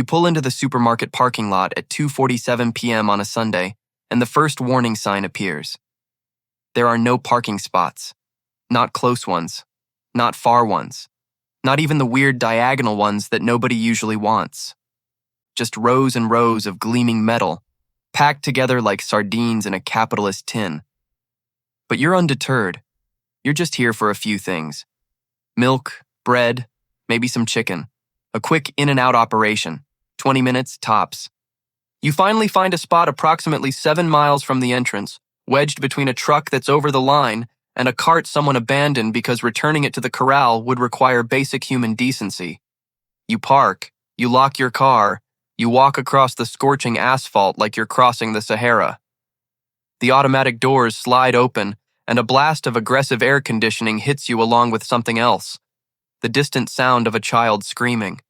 You pull into the supermarket parking lot at 2:47 p.m. on a Sunday, and the first warning sign appears. There are no parking spots. Not close ones. Not far ones. Not even the weird diagonal ones that nobody usually wants. Just rows and rows of gleaming metal, packed together like sardines in a capitalist tin. But you're undeterred. You're just here for a few things. Milk, bread, maybe some chicken. A quick in-and-out operation. 20 minutes, tops. You finally find a spot approximately 7 miles from the entrance, wedged between a truck that's over the line and a cart someone abandoned because returning it to the corral would require basic human decency. You park, you lock your car, you walk across the scorching asphalt like you're crossing the Sahara. The automatic doors slide open, and a blast of aggressive air conditioning hits you along with something else. The distant sound of a child screaming.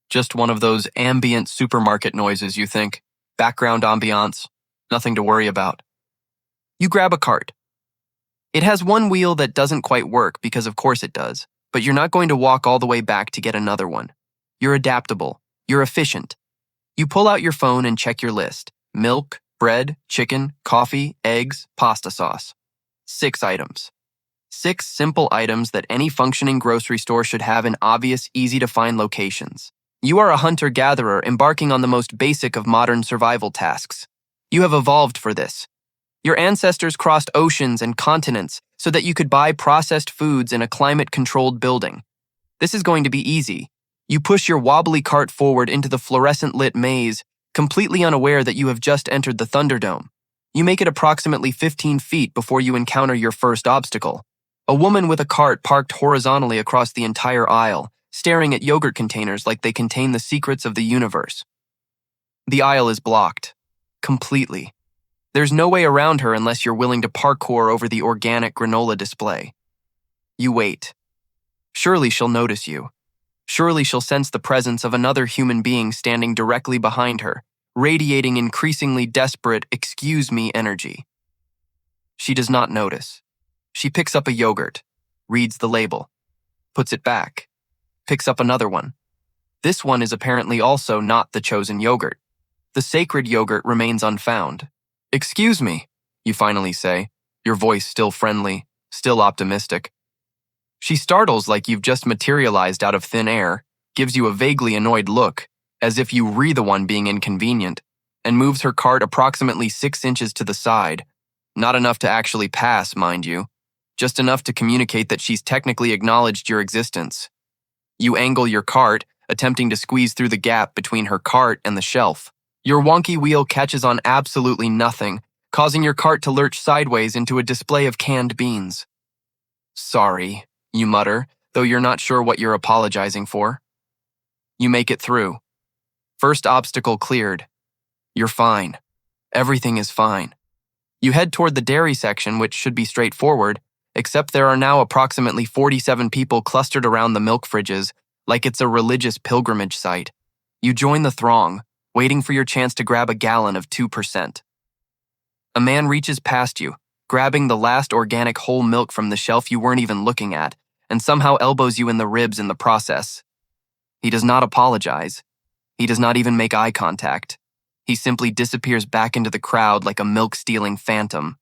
Just one of those ambient supermarket noises, you think. Background ambiance. Nothing to worry about. You grab a cart. It has one wheel that doesn't quite work because of course it does, but you're not going to walk all the way back to get another one. You're adaptable. You're efficient. You pull out your phone and check your list. Milk, bread, chicken, coffee, eggs, pasta sauce. 6 items. 6 simple items that any functioning grocery store should have in obvious, easy-to-find locations. You are a hunter-gatherer embarking on the most basic of modern survival tasks. You have evolved for this. Your ancestors crossed oceans and continents so that you could buy processed foods in a climate-controlled building. This is going to be easy. You push your wobbly cart forward into the fluorescent-lit maze, completely unaware that you have just entered the Thunderdome. You make it approximately 15 feet before you encounter your first obstacle. A woman with a cart parked horizontally across the entire aisle, staring at yogurt containers like they contain the secrets of the universe. The aisle is blocked. Completely. There's no way around her unless you're willing to parkour over the organic granola display. You wait. Surely she'll notice you. Surely she'll sense the presence of another human being standing directly behind her, radiating increasingly desperate "excuse me" energy. She does not notice. She picks up a yogurt, reads the label, puts it back, picks up another one. This one is apparently also not the chosen yogurt. The sacred yogurt remains unfound. "Excuse me," you finally say, your voice still friendly, still optimistic. She startles like you've just materialized out of thin air, gives you a vaguely annoyed look, as if you were the one being inconvenient, and moves her cart approximately 6 inches to the side. Not enough to actually pass, mind you. Just enough to communicate that she's technically acknowledged your existence. You angle your cart, attempting to squeeze through the gap between her cart and the shelf. Your wonky wheel catches on absolutely nothing, causing your cart to lurch sideways into a display of canned beans. "Sorry," you mutter, though you're not sure what you're apologizing for. You make it through. First obstacle cleared. You're fine. Everything is fine. You head toward the dairy section, which should be straightforward, except there are now approximately 47 people clustered around the milk fridges, like it's a religious pilgrimage site. You join the throng, waiting for your chance to grab a gallon of 2%. A man reaches past you, grabbing the last organic whole milk from the shelf you weren't even looking at, and somehow elbows you in the ribs in the process. He does not apologize. He does not even make eye contact. He simply disappears back into the crowd like a milk-stealing phantom.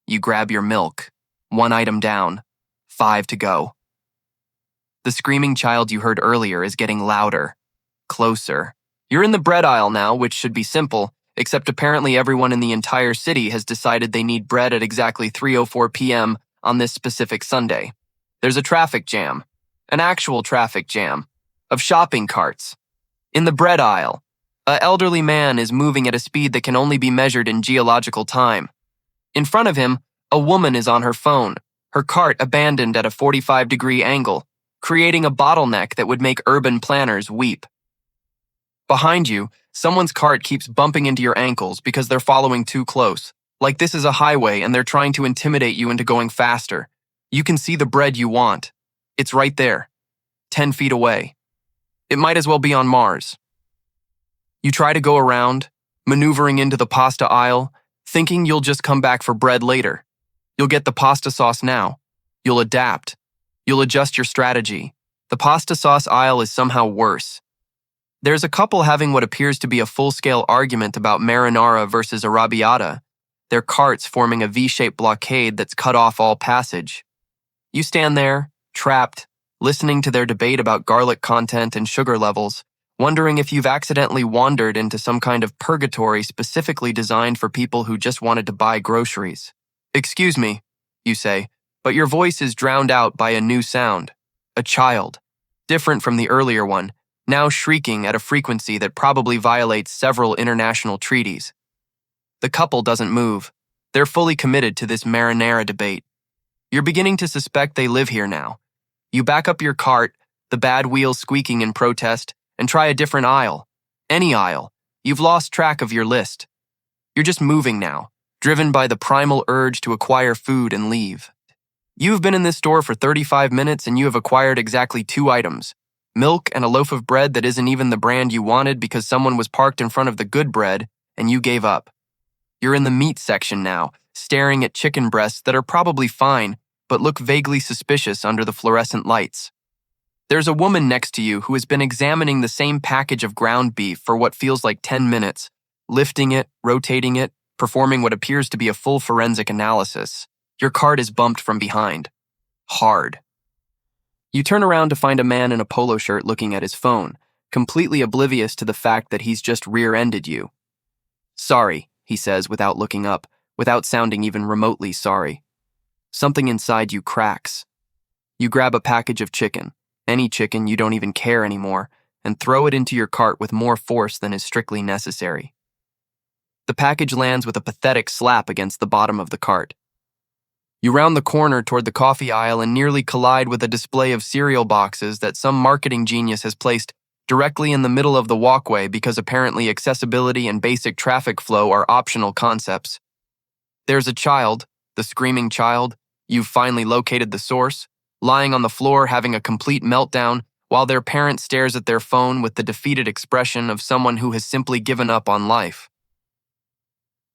You grab your milk. 1 item down. 5 to go. The screaming child you heard earlier is getting louder. Closer. You're in the bread aisle now, which should be simple, except apparently everyone in the entire city has decided they need bread at exactly 3:04 p.m. on this specific Sunday. There's a traffic jam. An actual traffic jam. Of shopping carts. In the bread aisle, an elderly man is moving at a speed that can only be measured in geological time. In front of him, a woman is on her phone, her cart abandoned at a 45-degree angle, creating a bottleneck that would make urban planners weep. Behind you, someone's cart keeps bumping into your ankles because they're following too close, like this is a highway and they're trying to intimidate you into going faster. You can see the bread you want. It's right there, 10 feet away. It might as well be on Mars. You try to go around, maneuvering into the pasta aisle, thinking you'll just come back for bread later. You'll get the pasta sauce now. You'll adapt. You'll adjust your strategy. The pasta sauce aisle is somehow worse. There's a couple having what appears to be a full-scale argument about marinara versus arrabbiata, their carts forming a V-shaped blockade that's cut off all passage. You stand there, trapped, listening to their debate about garlic content and sugar levels, wondering if you've accidentally wandered into some kind of purgatory specifically designed for people who just wanted to buy groceries. "Excuse me," you say, but your voice is drowned out by a new sound. A child, different from the earlier one, now shrieking at a frequency that probably violates several international treaties. The couple doesn't move. They're fully committed to this marinara debate. You're beginning to suspect they live here now. You back up your cart, the bad wheels squeaking in protest, and try a different aisle. Any aisle. You've lost track of your list. You're just moving now, driven by the primal urge to acquire food and leave. You've been in this store for 35 minutes and you have acquired exactly 2 items. Milk and a loaf of bread that isn't even the brand you wanted because someone was parked in front of the good bread and you gave up. You're in the meat section now, staring at chicken breasts that are probably fine but look vaguely suspicious under the fluorescent lights. There's a woman next to you who has been examining the same package of ground beef for what feels like 10 minutes, lifting it, rotating it, performing what appears to be a full forensic analysis. Your cart is bumped from behind. Hard. You turn around to find a man in a polo shirt looking at his phone, completely oblivious to the fact that he's just rear-ended you. "Sorry," he says without looking up, without sounding even remotely sorry. Something inside you cracks. You grab a package of chicken, any chicken you don't even care anymore, and throw it into your cart with more force than is strictly necessary. The package lands with a pathetic slap against the bottom of the cart. You round the corner toward the coffee aisle and nearly collide with a display of cereal boxes that some marketing genius has placed directly in the middle of the walkway because apparently accessibility and basic traffic flow are optional concepts. There's a child, the screaming child, you've finally located the source, lying on the floor having a complete meltdown while their parent stares at their phone with the defeated expression of someone who has simply given up on life.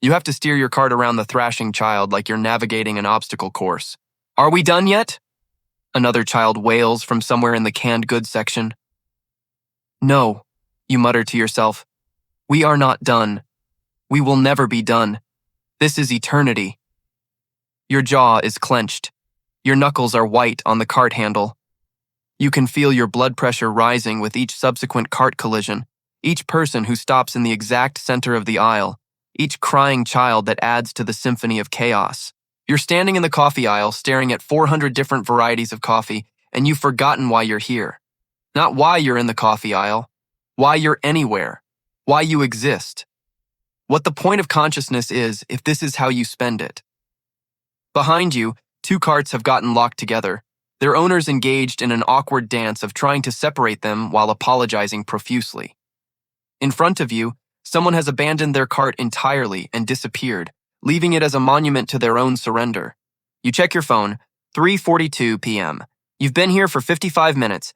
You have to steer your cart around the thrashing child like you're navigating an obstacle course. "Are we done yet?" Another child wails from somewhere in the canned goods section. "No," you mutter to yourself. "We are not done. We will never be done. This is eternity." Your jaw is clenched. Your knuckles are white on the cart handle. You can feel your blood pressure rising with each subsequent cart collision, each person who stops in the exact center of the aisle, each crying child that adds to the symphony of chaos. You're standing in the coffee aisle staring at 400 different varieties of coffee, and you've forgotten why you're here. Not why you're in the coffee aisle, why you're anywhere, why you exist. What the point of consciousness is if this is how you spend it. Behind you, 2 carts have gotten locked together, their owners engaged in an awkward dance of trying to separate them while apologizing profusely. In front of you, someone has abandoned their cart entirely and disappeared, leaving it as a monument to their own surrender. You check your phone, 3:42 p.m. You've been here for 55 minutes,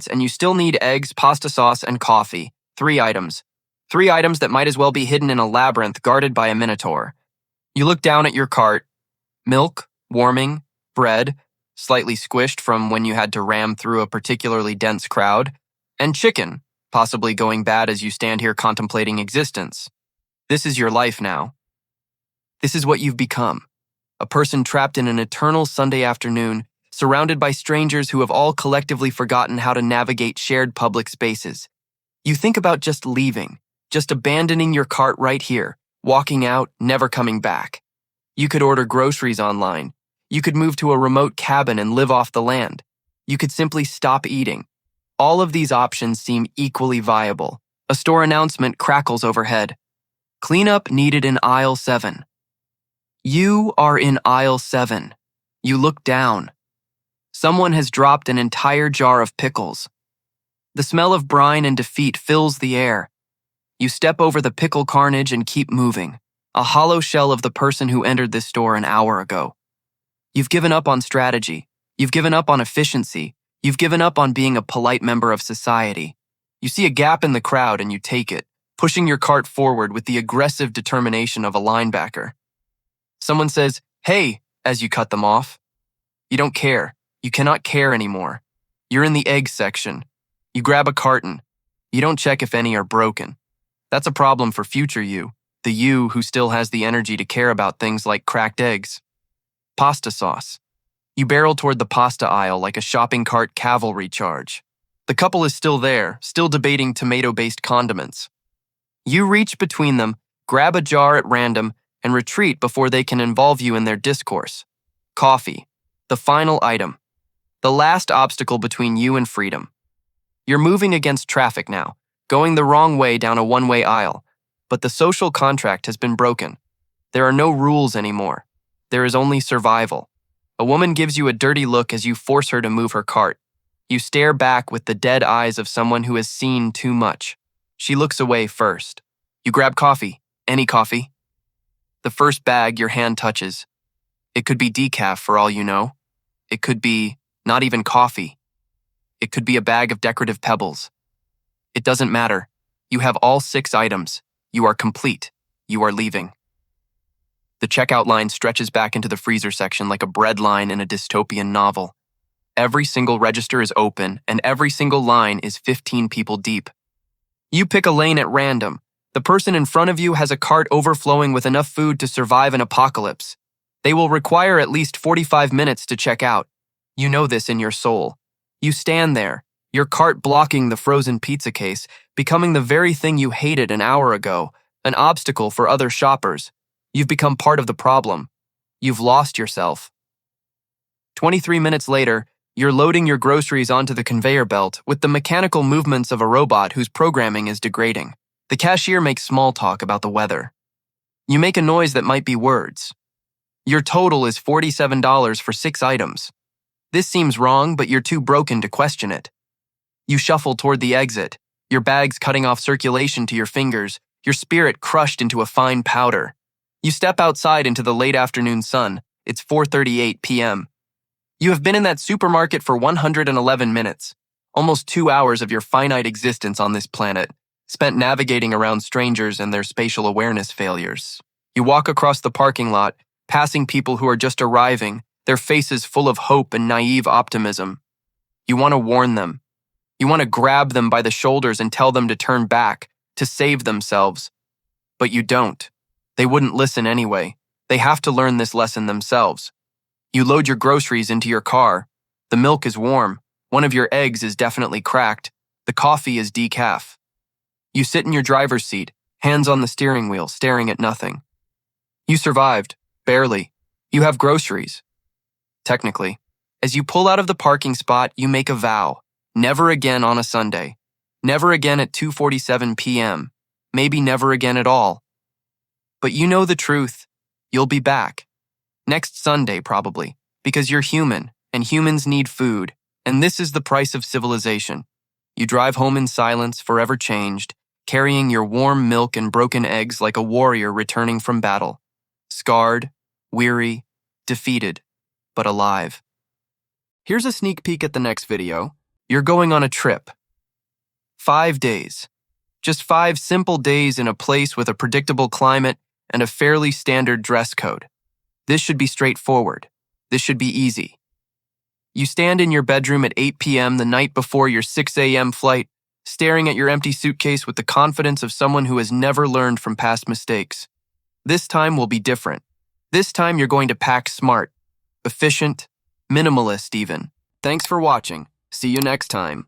and you still need eggs, pasta sauce, and coffee. 3 items. 3 items that might as well be hidden in a labyrinth guarded by a minotaur. You look down at your cart. Milk, warming, bread, slightly squished from when you had to ram through a particularly dense crowd, and chicken, possibly going bad as you stand here contemplating existence. This is your life now. This is what you've become. A person trapped in an eternal Sunday afternoon, surrounded by strangers who have all collectively forgotten how to navigate shared public spaces. You think about just leaving, just abandoning your cart right here, walking out, never coming back. You could order groceries online. You could move to a remote cabin and live off the land. You could simply stop eating. All of these options seem equally viable. A store announcement crackles overhead. Cleanup needed in aisle 7. You are in aisle 7. You look down. Someone has dropped an entire jar of pickles. The smell of brine and defeat fills the air. You step over the pickle carnage and keep moving, a hollow shell of the person who entered this store an hour ago. You've given up on strategy. You've given up on efficiency. You've given up on being a polite member of society. You see a gap in the crowd and you take it, pushing your cart forward with the aggressive determination of a linebacker. Someone says, "Hey," as you cut them off. You don't care. You cannot care anymore. You're in the egg section. You grab a carton. You don't check if any are broken. That's a problem for future you, the you who still has the energy to care about things like cracked eggs. Pasta sauce. You barrel toward the pasta aisle like a shopping cart cavalry charge. The couple is still there, still debating tomato-based condiments. You reach between them, grab a jar at random, and retreat before they can involve you in their discourse. Coffee. The final item. The last obstacle between you and freedom. You're moving against traffic now, going the wrong way down a one-way aisle, but the social contract has been broken. There are no rules anymore. There is only survival. A woman gives you a dirty look as you force her to move her cart. You stare back with the dead eyes of someone who has seen too much. She looks away first. You grab coffee. Any coffee. The first bag your hand touches. It could be decaf for all you know. It could be not even coffee. It could be a bag of decorative pebbles. It doesn't matter. You have all 6 items. You are complete. You are leaving. The checkout line stretches back into the freezer section like a bread line in a dystopian novel. Every single register is open, and every single line is 15 people deep. You pick a lane at random. The person in front of you has a cart overflowing with enough food to survive an apocalypse. They will require at least 45 minutes to check out. You know this in your soul. You stand there, your cart blocking the frozen pizza case, becoming the very thing you hated an hour ago, an obstacle for other shoppers. You've become part of the problem. You've lost yourself. 23 minutes later, you're loading your groceries onto the conveyor belt with the mechanical movements of a robot whose programming is degrading. The cashier makes small talk about the weather. You make a noise that might be words. Your total is $47 for 6 items. This seems wrong, but you're too broken to question it. You shuffle toward the exit, your bags cutting off circulation to your fingers, your spirit crushed into a fine powder. You step outside into the late afternoon sun. It's 4:38 p.m. You have been in that supermarket for 111 minutes, almost 2 hours of your finite existence on this planet, spent navigating around strangers and their spatial awareness failures. You walk across the parking lot, passing people who are just arriving, their faces full of hope and naive optimism. You want to warn them. You want to grab them by the shoulders and tell them to turn back, to save themselves. But you don't. They wouldn't listen anyway. They have to learn this lesson themselves. You load your groceries into your car. The milk is warm. One of your eggs is definitely cracked. The coffee is decaf. You sit in your driver's seat, hands on the steering wheel, staring at nothing. You survived. Barely. You have groceries. Technically. As you pull out of the parking spot, you make a vow. Never again on a Sunday. Never again at 2:47 p.m. Maybe never again at all. But you know the truth. You'll be back. Next Sunday, probably. Because you're human, and humans need food. And this is the price of civilization. You drive home in silence, forever changed, carrying your warm milk and broken eggs like a warrior returning from battle. Scarred, weary, defeated, but alive. Here's a sneak peek at the next video. You're going on a trip. 5 days. Just 5 simple days in a place with a predictable climate and a fairly standard dress code. This should be straightforward. This should be easy. You stand in your bedroom at 8 p.m. the night before your 6 a.m. flight, staring at your empty suitcase with the confidence of someone who has never learned from past mistakes. This time will be different. This time you're going to pack smart, efficient, minimalist even. Thanks for watching. See you next time.